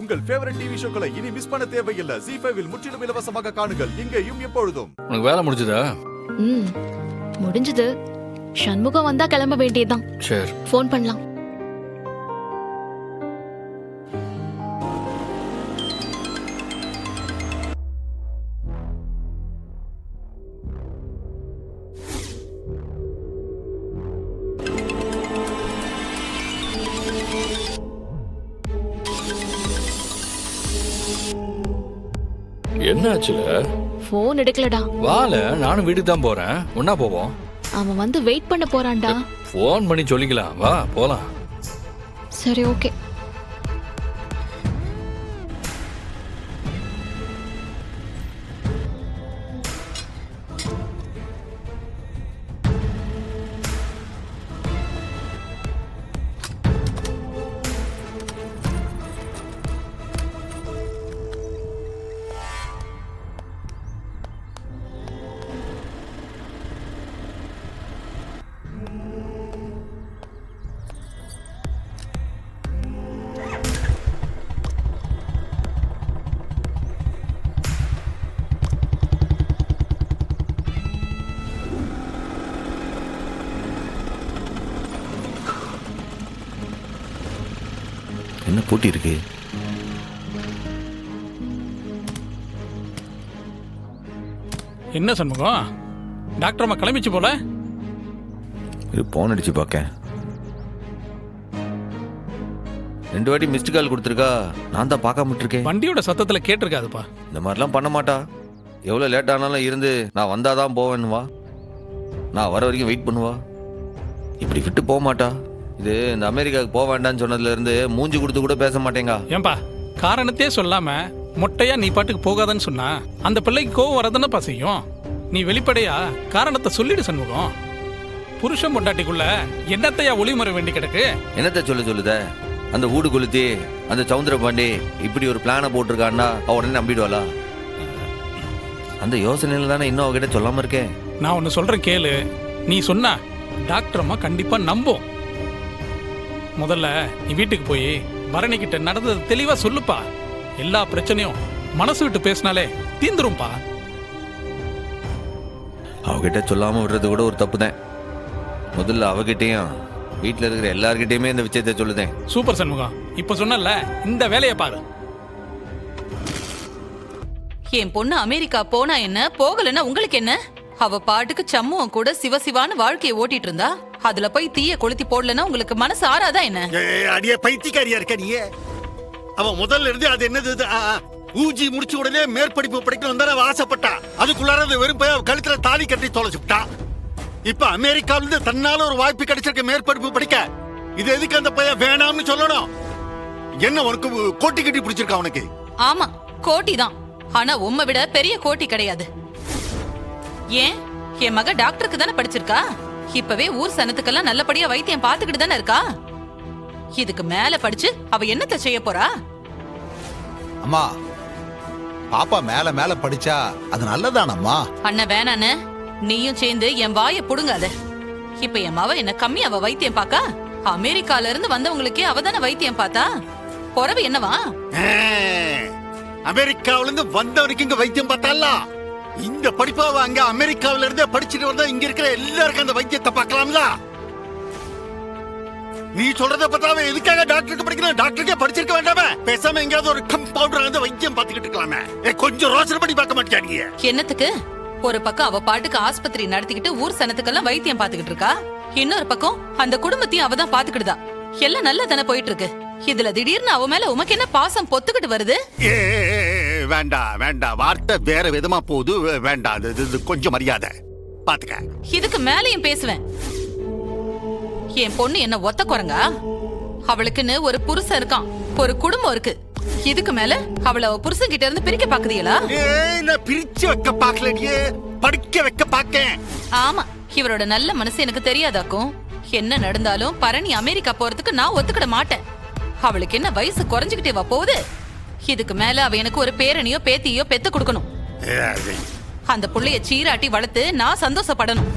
உங்கள் favourite TV ஷோக்களை இனி miss பண்ண தேவையில்லை. ZEE5 இல் முற்றிலும் இலவசமாக காணுங்கள். இங்கேயும் எப்பொழுதும். உனக்கு வேலை முடிஞ்சதா? முடிஞ்சது. சண்முகம் வந்தா கிளம்ப வேண்டியதுதான். சரி, ஃபோன் பண்ணலாம். என்ன ஆச்சுல? ஃபோன் எடுக்கலடா. வால, நானும் வீட்டுக்கு தான் போறேன். ஒன்னா போவோம். அவன் வந்து வெயிட் பண்ண போறான்டா. ஃபோன் பண்ணி சொல்லிக்கலாம். வா போலாம். சரி, ஓகே. என்ன போட்டி இருக்கு? என்ன சண்முகம், டாக்டர் அம்மா கிளம்பிச்சு போல. இது போன் அடிச்சு பார்க்க 2 வாட்டி மிஸ்டு கால் கொடுத்துருக்கா. நான் தான் பார்க்காம விட்டுருக்கேன். வண்டியோட சத்தத்துல கேட்டிருக்காதுப்பா. இந்த மாதிரிலாம் பண்ண மாட்டா. எவ்வளோ லேட் ஆனாலும் இருந்து நான் வந்தாதான் போவேன்னுவா. நான் வர வரைக்கும் வெயிட் பண்ணுவா. இப்படி விட்டு போக மாட்டா. இது இந்த அமெரிக்காவுக்கு போக வேண்டாம்னு சொன்னதுல இருந்து மூஞ்சி கொடுத்து கூட பேச மாட்டேங்க. ஏன்பா, காரணத்தையே சொல்லாம மொட்டையா நீ பாட்டுக்கு போகாதன்னு சொன்னா அந்த பிள்ளைக்கு கோவம் வரதானப்பா செய்யும். நீ வெளிப்படையா காரணத்தை சொல்லிடு சண்முகம். புருஷன் பொண்டாட்டிக்குள்ள என்னத்தையா ஒளிமுறை வேண்டி கிடக்கு? என்னத்தை சொல்லுத? அந்த ஊடு கொளுத்தி அந்த சவுந்தர பாண்டி இப்படி ஒரு பிளானை போட்டிருக்கான்னா அவ உடனே நம்பிடுவாளா? அந்த யோசனையில தானே இன்னும் அவகிட்ட சொல்லாம இருக்கேன். நான் ஒன்னு சொல்றேன் கேளு. நீ சொன்னா டாக்டர் அம்மா கண்டிப்பா நம்பும். முதல்ல நீ வீட்டுக்கு போய் பரணி கிட்ட நடந்தது தெளிவா சொல்லுப்பா. எல்லா பிரச்சனையும் மனசு விட்டு பேசினாலே தீந்துரும்பா. அவகிட்ட சொல்லாம விடுறது கூட ஒரு தப்பு தான். முதல்ல அவகிட்டையும் வீட்டுல இருக்கிற எல்லார்கிட்டயுமே இந்த விஷயத்தை சொல்லுதேன். சூப்பர் சண்முகம், இப்ப சொன்னல இந்த வேலையை பாரு. என் பொண்ணு அமெரிக்கா போனா என்ன, போகலன்னா உங்களுக்கு என்ன? அவ பாட்டுக்கு சம்முவம் கூட சிவசிவான்னு வாழ்க்கையை ஓட்டிட்டு இருந்தா அதுல போய் தீய கொளுத்தி போடலன்னா உங்களுக்கு மனசு ஆறாதா என்ன? அடியே பைத்தியக்காரியா இருக்க நீ. அவன் முதல்ல இருந்து அது என்னது ஊஜி முடிச்ச உடனே மேற்படிப்பு படிக்கணும் தான் அவ ஆசைப்பட்டா. அதுக்குள்ளார வெறும் போய் அவ கழுத்துல தாலி கட்டி தொலைச்சுட்டா. இப்ப அமெரிக்காவில இருந்து தன்னால ஒரு வாய்ப்பு கிடைச்சிருக்க மேற்படிப்பு படிக்க. இது எதுக்கு அந்த பையன் வேணாம்னு சொல்லணும்? என்ன உனக்கு கோட்டி கட்டி பிடிச்சிருக்கா உனக்கு? ஆமா, கோட்டி தான். ஆனா உம்மை விட பெரிய கோட்டி கிடையாது. ஏன், என் மக டாக்டருக்கு தானே படிச்சிருக்கா. இப்பவே ஊர் சனத்துக்கெல்லாம் நல்லபடியா வைத்தியம் பாத்துக்கிட்டு தானே இருக்கா. இதுக்கு மேல படிச்சு அவ என்னத்த செய்ய போறா? அம்மா, பாப்பா மேல மேல படிச்சா அது நல்லதானம்மா? அண்ணன் வேணான்னு நீயும் சேர்ந்து என் வாயை புடுங்காத. இப்ப என் மவ என்ன கம்மி அவ வைத்தியம் பாக்கா? அமெரிக்கால இருந்து வந்தவங்களுக்கே அவ தானே வைத்தியம் பார்த்தா. பொறவு என்னவா? அமெரிக்காவில இருந்து வந்தவனுக்கு இங்க வைத்தியம் பார்த்தால இந்த படிப்பாவ அங்க அமெரிக்காவில இருந்தே படிச்சுட்டு வந்தா இங்க இருக்கிற எல்லாருக்கும் அந்த வைத்தியத்தை பார்க்கலாம்ல. நீ சொல்றத பார்த்தாவே எதுக்காக டாக்டருக்கு படிக்கணும்? டாக்டருக்கே படிச்சிருக்க வேண்டாமே. பேசாம எங்கயாவது ஒரு கம்பவுண்டர் வந்து வைத்தியம் பார்த்துக்கிட்டு இருக்கலாமே. கொஞ்சம் ரோசனை பண்ணி பார்க்க மாட்டேங்க. என்னத்துக்கு? ஒரு பக்கம் அவ பாட்டுக்கு ஆஸ்பத்திரி நடத்திக்கிட்டு ஊர் சனத்துக்கெல்லாம் வைத்தியம் பார்த்துக்கிட்டு இருக்கா. இன்னொரு பக்கம் அந்த குடும்பத்தையும் அவதான் பாத்துக்கிட்டுதா. எல்லாம் நல்லா தானே போயிட்டு இருக்கு. இதுல திடீர்னு அவ மேல உமக்கு என்ன பாசம் பொத்துக்கிட்டு வருது? வேண்டாம் வேண்டாம், வார்த்தை வேற விதமா போகுது. வேண்டாம், கொஞ்சம் மரியாதை பாத்துக்க. இதுக்கு மேலையும் பேசுவேன். என் பொண்ணு என்ன ஒத்த குரங்கா? அவளுக்குன்னு ஒரு புருஷன் இருக்கான், ஒரு குடும்பம் இருக்கு. இதுக்கு மேல அவள புருஷன் கிட்ட இருந்து பிரிக்க பாக்குறீங்களா? பிரிச்சு வைக்க பாக்கலையே, படிக்க வைக்க பாக்க. ஆமா, இவரோட நல்ல மனசு எனக்கு தெரியாதாக்கும். என்ன நடந்தாலும் பரணி அமெரிக்கா போறதுக்கு நான் ஒத்துக்கிட மாட்டேன். அவளுக்கு என்ன வயசு குறைஞ்சுக்கிட்டே வா போகுது. இதுக்கு மேல அவ எனக்கு ஒரு பேரனியோ பேத்தியோ பெத்து கொடுக்கணும். அந்த புள்ளைய சீராட்டி வளர்த்து நான் சந்தோஷப்படணும்.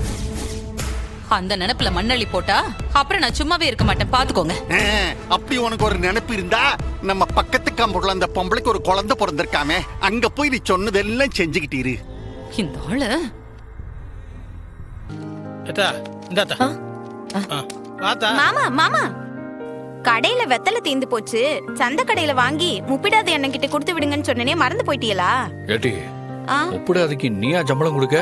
அந்த நினைப்புல மண்ணள்ளி போட்டா அப்புறம் நான் சும்மாவே இருக்க மாட்டேன், பாத்துக்கோங்க. அப்படி உனக்கு ஒரு நினைப்பு இருந்தா நம்ம பக்கத்து காம்பவுண்ட்ல அந்த பொம்பளைக்கு ஒரு குழந்தை பிறந்திருக்காமே, அங்க போய் நீ சொன்னதெல்லாம் செஞ்சுக்கிட்டீரு. இந்த ஆளு மாமா மாமா, கடையில வெத்தலை தீந்து போச்சு, சந்தை கடையில வாங்கி முப்பிடாத எண்ணெய் கிட்ட கொடுத்து விடுங்கன்னு சொன்னனே, மறந்து போயிட்டீங்களா? ஏட்டி ஒப்பிடாதுக்கு நீயா சம்பளம் கொடுக்க,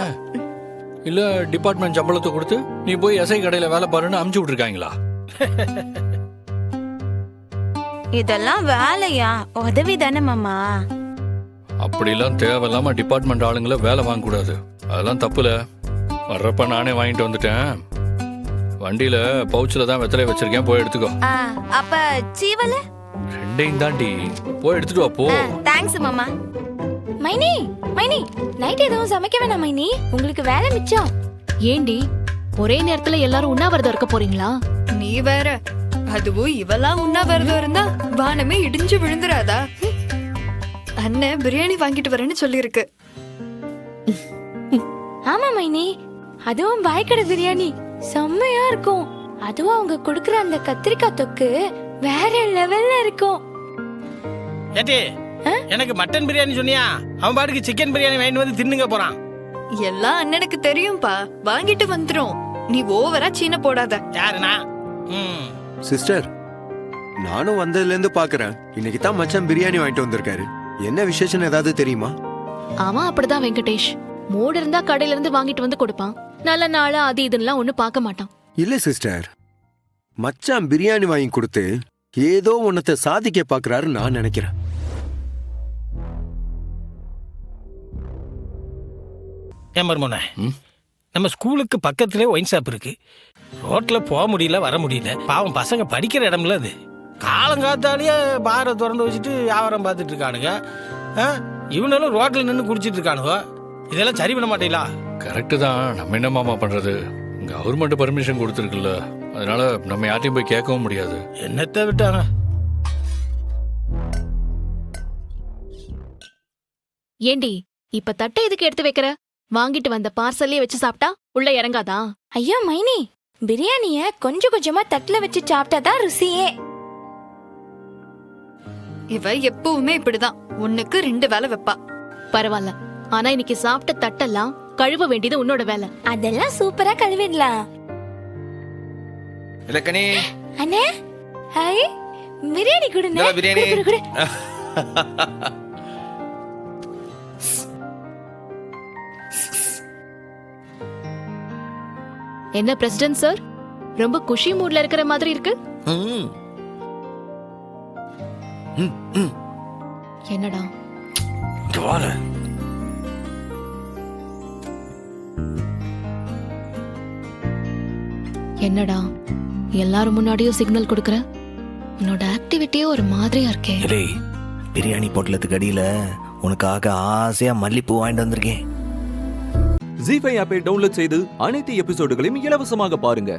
இல்ல டிபார்ட்மெண்ட் சம்பளத்தை கொடுத்து நீ போய் எஸ்ஐ கடையில வேலை பாருன்னு அமுச்சு விட்டுருக்காங்களா? இதெல்லாம் வேலையா? உதவி தானே மாமா. அப்படிலாம் தேவையில்லாம டிபார்ட்மெண்ட் ஆளுங்களை வேலை வாங்க கூடாது, அதெல்லாம் தப்புல. வர்றப்ப நானே வாங்கிட்டு வந்துட்டேன். வண்டியில பவுச்சில தான் வெத்தலை வச்சிருக்கேன், போய் எடுத்துக்கோ. அப்ப சீவல ரெண்டையும் தாண்டி போய் எடுத்துட்டு வா போ. தேங்க்ஸ் மாமா. மைனி மைனி, நைட் எதுவும் சமைக்க வேணாம் மைனி, உங்களுக்கு வேலை மிச்சம். ஏண்டி ஒரே நேரத்துல எல்லாரும் உண்ணாவிரதம் இருக்க போறீங்களா? நீ வேற, அதுவும் இவெல்லாம் உண்ணாவிரதம் இருந்தா வானமே இடிஞ்சு விழுந்துராதா? அண்ணன் பிரியாணி வாங்கிட்டு வரேன்னு சொல்லிருக்கு. ஆமா மைனி, அதுவும் பாய்க்கடை பிரியாணி செம்மையா இருக்கும். அதுவும் அவங்க கொடுக்குற அந்த கத்திரிக்காய் தொக்கு வேற லெவல்ல இருக்கும். எனக்கு மட்டன் பிரியாணி சொன்னியா, அவன் பாட்டுக்கு சிக்கன் பிரியாணி வாங்கிட்டு வந்து தின்னுங்க போறான். எல்லாம் அண்ணனுக்கு தெரியும்பா, வாங்கிட்டு வந்துரும். நீ ஓவரா சீன போடாத. யாருனா? சிஸ்டர், நானும் வந்ததுல இருந்து பாக்குறேன், இன்னைக்கு தான் மச்சான் பிரியாணி வாங்கிட்டு வந்திருக்காரு. என்ன விசேஷம் ஏதாவது தெரியுமா? அவன் அப்படிதான் வெங்கடேஷ், மூடு இருந்தா கடையில இருந்து வாங்கிட்டு வந்து கொடுப்பான். நல்ல நாளா அது இதுலாம் ஒண்ணு பார்க்க மாட்டான். இல்ல சிஸ்டர், மச்சான் பிரியாணி வாங்கி கொடுத்து ஏதோ ஒன்னத்தை சாதிக்க பாக்குறாரு நான் நினைக்கிறேன். ஏமர்மோனே, நம்ம ஸ்கூலுக்கு பக்கத்திலே ஒயின் ஷாப் இருக்கு. ரோட்ல போக முடியல, வர முடியல. பாவம் பசங்க படிக்கிற இடம்ல அது. காலங்காத்தாலேயே பாரை திறந்து வச்சுட்டு வியாபாரம் பார்த்துட்டு இருக்கானுங்க. இவனும் ரோட்ல நின்று குடிச்சிட்டு இருக்கானுங்க. இதெல்லாம் சரி பண்ண மாட்டீங்களா? கரெக்டு தான், நம்ம என்ன மாமா பண்றது? கவர்மெண்ட் பர்மிஷன் கொடுத்துருக்குல்ல, அதனால நம்ம யார்ட்டையும் போய் கேட்கவும் முடியாது. என்னத்தை விட்டாங்க? ஏண்டி இப்ப தட்டை எதுக்கு எடுத்து வைக்கிற? வாங்கிட்டு வந்த பார்சல்லே வச்சு சாப்பிட்டா உள்ள இறங்காதா? ஐயோ மைனி, பிரியாணிய கொஞ்சம் கொஞ்சமா தட்டுல வச்சு சாப்பிட்டாதான் ருசியே. இவ எப்பவுமே இப்படிதான், ஒண்ணுக்கு 2 வேலை வைப்பா. பரவாயில்ல, ஆனா இன்னைக்கு சாப்பிட்ட தட்டெல்லாம் கழுவ வேண்டியது உன்னோட வேலை. அதெல்லாம் சூப்பரா கழுவிடலாம். இலக்கணி அண்ணே, ஹாய், பிரியாணி கொடுங்க. பிரியாணி என்ன பிரசிடென்ட் சார், ரொம்ப குஷி மூட்ல இருக்கிற மாதிரி இருக்கு. என்னடா என்னடா எல்லாரும் முன்னாடியும் சிக்னல் கொடுக்கற? உன்னோட ஆக்டிவிட்டியே ஒரு மாதிரியா இருக்கே. பிரியாணி பொட்டலத்துக்கு அடியில உனக்காக ஆசையா மல்லிப்பூ வாங்கிட்டு வந்திருக்கேன். ஜீ5 ஆப்பை டவுன்லோட் செய்து அனைத்து எபிசோடுகளையும் இலவசமாக பாருங்க.